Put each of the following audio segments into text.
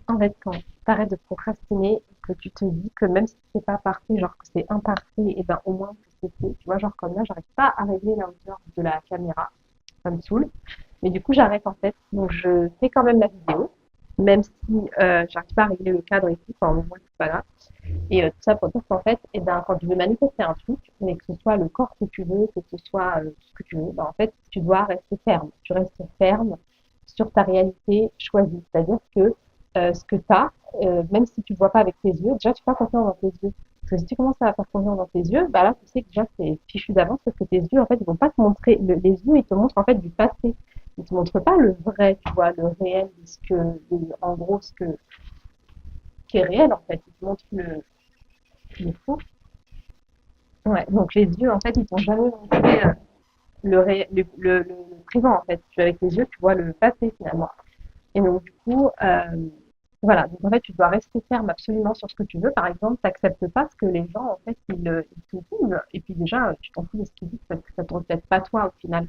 En fait, quand tu arrêtes de procrastiner, que tu te dis que même si c'est pas parfait, genre que c'est imparfait, et ben au moins que c'est fait. Tu vois, genre comme là, j'arrive pas à régler la hauteur de la caméra, ça me saoule. Mais du coup, j'arrête en fait. Donc, je fais quand même la vidéo, même si j'arrive pas à régler le cadre et tout. Enfin, au moins, c'est pas grave. Et tout ça pour dire qu'en fait, et ben, quand tu veux manifester un truc, mais que ce soit le corps que tu veux, que ce soit tout ce que tu veux, ben, en fait, tu dois rester ferme. Tu restes ferme sur ta réalité choisie. C'est-à-dire que ce que tu as, même si tu ne vois pas avec tes yeux, déjà, tu fais confiance dans tes yeux. Parce que si tu commences à faire confiance dans tes yeux, bah là, tu sais que déjà, c'est fichu d'avance parce que tes yeux, en fait, ils vont pas te montrer, les yeux, ils te montrent en fait du passé. Ils te montrent pas le vrai, tu vois, le réel, ce que, en gros, ce que, qui est réel, en fait. Ils te montrent le faux. Ouais, donc les yeux, en fait, ils t'ont jamais montré le présent, en fait. Tu, avec les yeux, tu vois le passé, finalement. Et donc, du coup, voilà. Donc, en fait, tu dois rester ferme absolument sur ce que tu veux. Par exemple, tu n'acceptes pas ce que les gens, en fait, ils te disent. Et puis, déjà, tu t'en fous de ce qu'ils disent parce que ça ne te reflète pas toi, au final.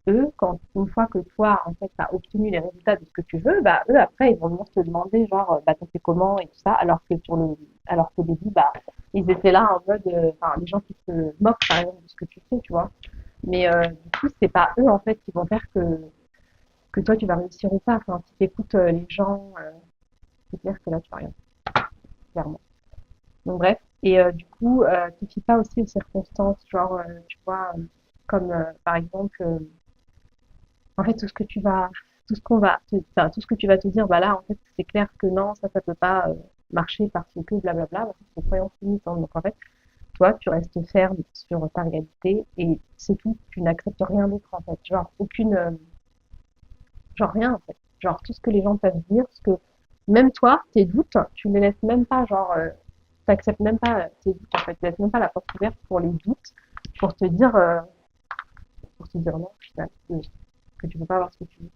Eux, quand, une fois que toi, en fait, tu as obtenu les résultats de ce que tu veux, bah, eux, après, ils vont venir te demander, genre, bah, t'as fait comment et tout ça, alors qu'au début, bah, ils étaient là en mode, enfin, les gens qui se moquent, par exemple, de ce que tu fais, tu vois. Mais du coup, c'est pas eux, en fait, qui vont faire que toi, tu vas réussir ou pas. Enfin, si tu écoutes les gens, c'est clair que là, tu vas rien, clairement. Donc, bref. Et du coup, tu ne fies pas aussi aux circonstances, genre, tu vois, comme par exemple, en fait, tout ce qu'on va, enfin, tout ce que tu vas te dire, bah là, en fait, c'est clair que non, ça peut pas marcher parce que blablabla, en fait, c'est croyance limitante. Donc, en fait, toi, tu restes ferme sur ta réalité et c'est tout. Tu n'acceptes rien d'autre, en fait. Genre, genre rien, en fait. Genre, tout ce que les gens peuvent dire, ce que, même toi, tes doutes, tu ne les laisses même pas, genre, t'acceptes même pas tes doutes, en fait. Tu laisses même pas la porte ouverte pour les doutes, pour te dire, pour te dire non, au final, que tu peux pas avoir ce que tu veux.